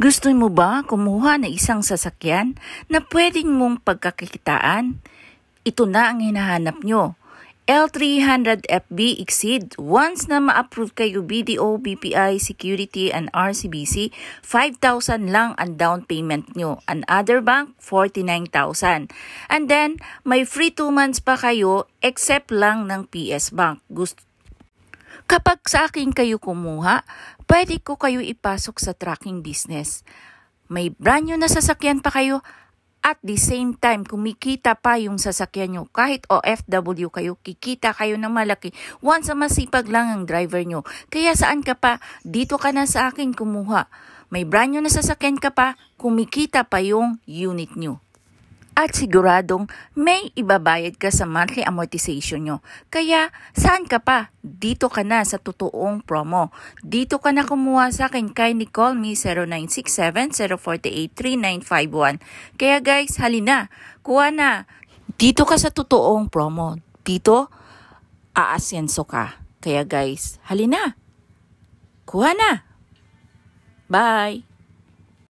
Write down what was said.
Gusto mo ba kumuha ng isang sasakyan na pwedeng mong pagkakikitaan? Ito na ang hinahanap nyo. L300FB Exceed. Once na ma-approve kayo BDO, BPI, Security, and RCBC, 5,000 lang ang down payment nyo. An other bank, 49,000. And then, may free 2 months pa kayo except lang ng PS Bank. Kapag sa akin kayo kumuha, pwede ko kayo ipasok sa tracking business. May brand new na sasakyan pa kayo at the same time kumikita pa yung sasakyan nyo. Kahit OFW kayo, kikita kayo ng malaki once na masipag lang ang driver nyo. Kaya saan ka pa? Dito ka na sa akin kumuha. May brand new na sasakyan ka pa, kumikita pa yung unit nyo. At siguradong may ibabayad ka sa monthly amortization nyo. Kaya saan ka pa? Dito ka na sa totoong promo. Dito ka na kumuha sa akin. Kindly call me 0967-048-3951. Kaya guys, halina. Kuha na. Dito ka sa totoong promo. Dito, aasenso ka. Kaya guys, halina. Kuha na. Bye!